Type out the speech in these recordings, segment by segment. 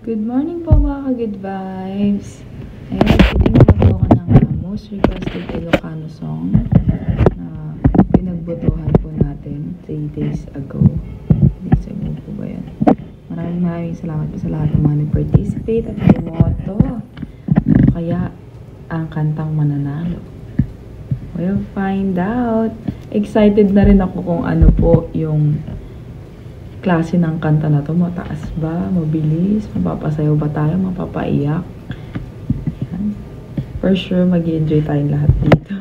Good morning po mga ka-good vibes. Ayan, titingnan po ako ng most requested Ilocano song na pinagbotohan po natin 3 days ago. 3 days ago po ba yan? Maraming salamat po sa lahat ng mga nag-participate at bumoto. Kaya ang kantang mananalo? We'll find out. Excited na rin ako kung ano po yung klase ng kanta na to. Mataas ba? Mabilis? Mapapasayaw ba tayo? Mapapaiyak? Yan. For sure, mag-enjoy tayong lahat dito.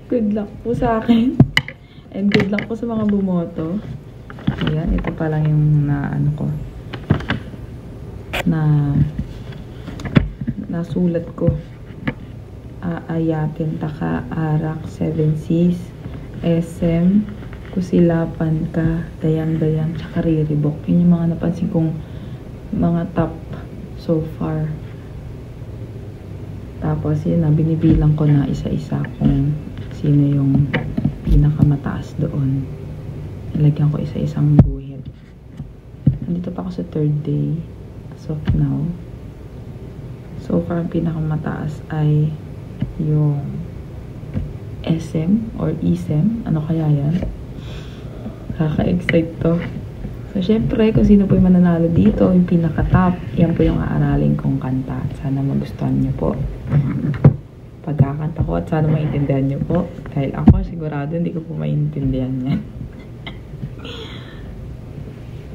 Good luck po sa akin. And good luck po sa mga bumoto. Ayan, ito pa lang yung nasulat ko. Aayatin taka, arak, 7 Seas, SM, kusilapan ka, dayang-dayang, tsaka riribok. Yun yung mga napansin kong mga top so far. Tapos yun na, binibilang ko na isa-isa kung sino yung pinakamataas doon. Nilagyan ko isa-isang guhit. Nandito pa ako sa 3rd day as of now. So far, ang pinakamataas ay yung SM or ESM. Ano kaya yan? Kaka-excite to. So, syempre, kung sino po yung mananalo dito, yung pinaka-top, yan po yung aaralin kong kanta. Sana magustuhan nyo po pagkakanta ko at sana maintindihan nyo po. Dahil ako, sigurado, hindi ko po maintindihan yan.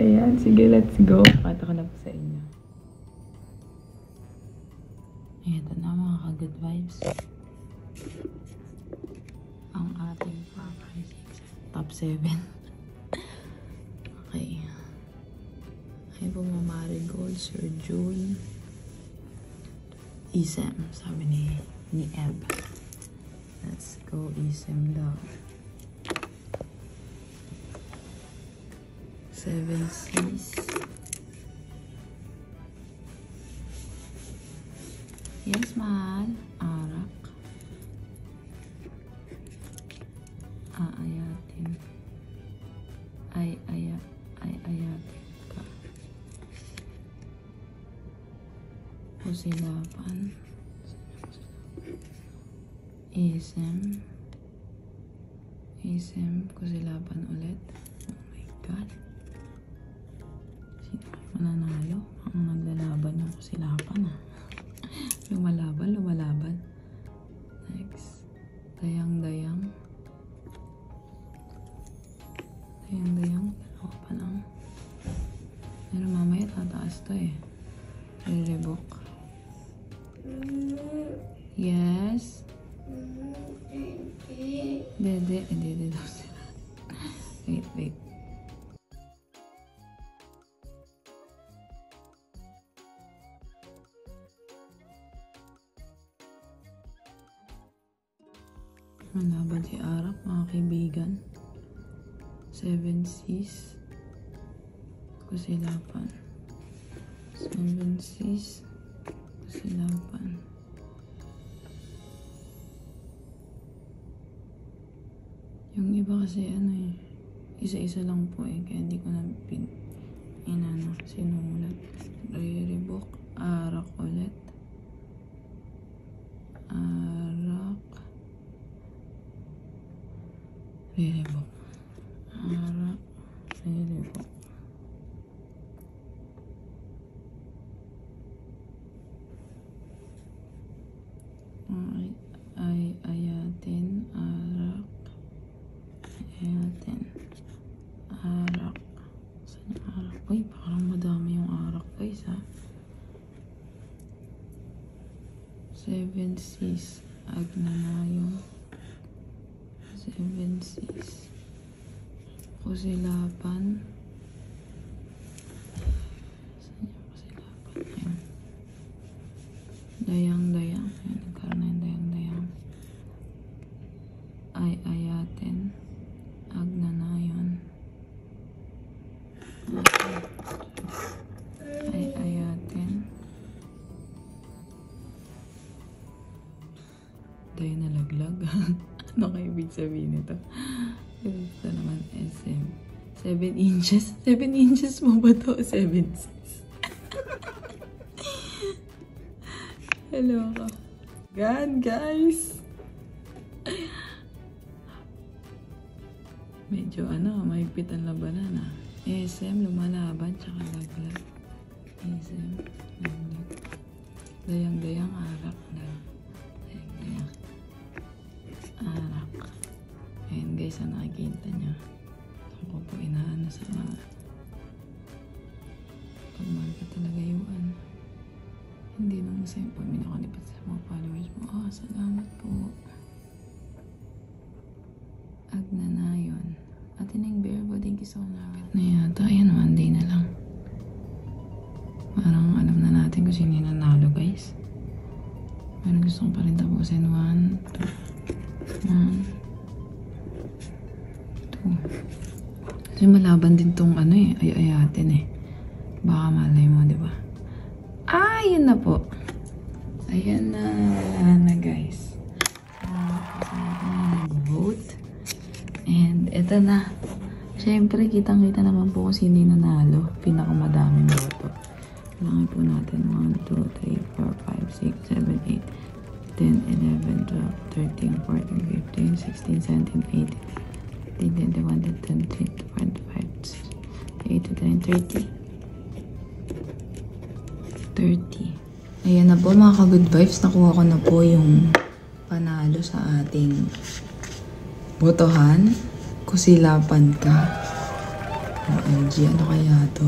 Ayan, sige, let's go. Pakita ko na po sa inyo. Ito na mga ka-good vibes. Ang ating top 7. Okay. Ay po mga Marigold, Sir June, Isem, sabi ni Eb. Let's go, Isem daw. 7 Seas. Yes, mahal. Arak. Aayatin. Ayatin ka. Kusilapan. Isem, kusilapan ulit. Oh my God. Sino mananalo? Ang naglalaban yung kusilapan lumalaban. Next. Dayang-dayang. Dalawa pa lang. Pero mamaya tataas to eh. Riribok. Yes. Dede daw sila. Wait. Manaban si Arak, mga kaibigan. 7 Seas. Kusilapan. 7 Seas. Kusilapan. Yung iba kasi isa-isa lang po eh. Kaya hindi ko na sinulat. Riribok. Arak ulit. Arak. Riribok. Arak. Riribok. Ayatin. Arak. Ayatin. Arak. Saan yung arak? Uy, parang madami yung arak guys ha. 7 Seas. Agnanayong. 7 Seas. Kusilapan. Saan yung kusilapan? Ayan. Dayang-dayang. Ayan, nagkaroon na yung dayang-dayang. Ayatin. Agnanayon. Ayatin. Day nalaglag. Ano kayo ibig sabihin nito? Ito naman SM. 7 inches? 7 inches mo ba to? 7 inches. Hello ka. God, guys. Medyo mahigpit ang labanan ah. ASM, lumalaban, tsaka laglag. ASM, laglag. Dayang-dayang, arak. Dayang-dayang. Arak. Ayan guys, ang nakikita nyo. Ako po inaano sa pagmarka talaga yung hindi lang sa yung paminakalipat sa mga followers mo. Salamat po. Agnanayon. Atineng Bearbo, thank you so much. Na yata, ayan, Monday na lang. Parang alam na natin kung sino yung nanalo, guys. Pero gusto ko pa rin tapusin. 1, 2. Kasi malaban din tong ay-ayatin eh. Baka malay mo, diba? Yun na po. Ayan na. Wala na, guys. Vote. And ito na. Siyempre, kitang-kita naman po kung sino yung nanalo. Pinakamadaming boto. Langin po natin. 1, 2, 3, 4, 5, 6, 7, 8, 10, 11, 12, 13, 14, 15, 16, 17, 18, 19, 20, 21, 22, 23, 24, 25, 26, 27, 28, 29, 30. 30. Ayan na po mga ka-good vibes. Nakuha ko na po yung panalo sa ating botohan. Kusilapan ka. OMG, ano kaya to?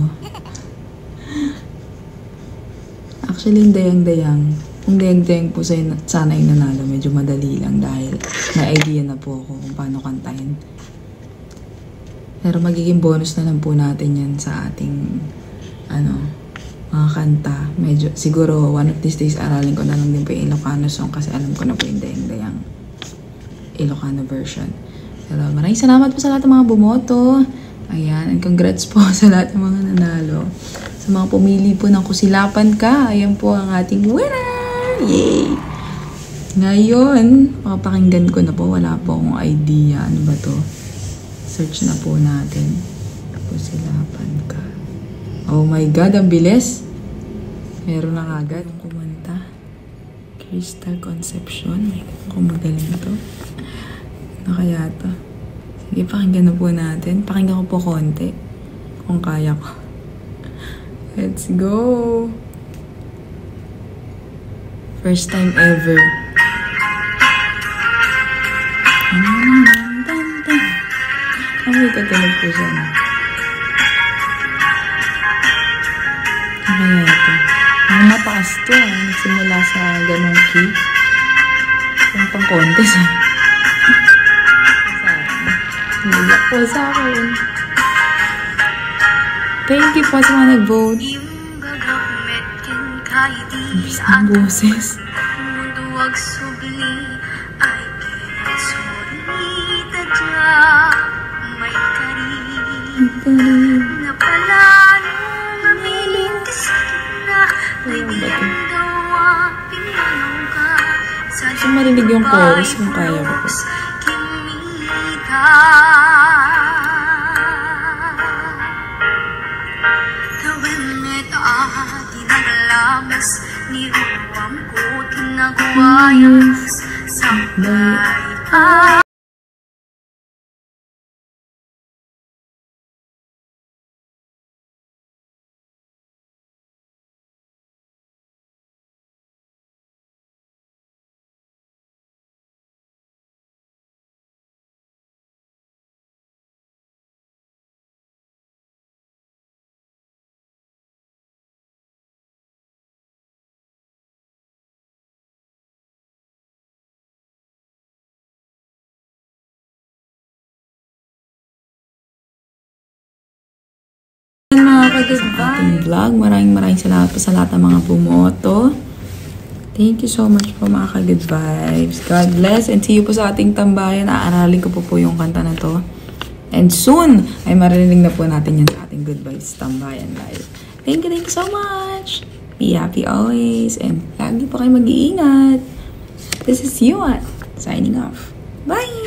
Actually, yung dayang-dayang. Kung dayang-dayang po sana yung nanalo, medyo madali lang dahil may idea na po ako kung paano kantahin. Pero magiging bonus na lang po natin yan sa ating mga kanta. Medyo, siguro, one of these days, aralin ko na lang din po yung Ilocano song kasi alam ko na po yung dayang-dayang Ilocano version. Pero maraming salamat po sa lahat ng mga bumoto. Ayan, and congrats po sa lahat ng mga nanalo. Sa mga pumili po ng Kusilapan Ka, ayan po ang ating winner! Yay! Ngayon, makapakinggan ko na po. Wala po akong idea. Ano ba to? Search na po natin. Kusilapan Ka. Oh my God, ang bilis. Meron na agad kumanta. Crystal Conception. My God, kung magaling to. Ano kaya to? Sige, pakinggan na po natin. Pakinggan ko po konti. Kung kaya ko. Let's go! First time ever. May katunog po siya na. Kaya ito. Ang mataas to. Nagsimula sa ganong key. Yung pang contest. Nilak po sa akin. Thank you po sa mga nag-vote. Ang bis ng boses. So, marinig yung chorus kung kaya ko po. Sa ating vlog. Maraming salamat po sa lahat ng mga bumoto. Thank you so much po mga ka-good vibes. God bless and see you po sa ating tambayan. Aaralin ko po yung kanta na to. And soon ay marinig na po natin yan sa ating good vibes tambayan live. Thank you so much. Be happy always and lagi po kayo mag-iingat. This is Yuan signing off. Bye!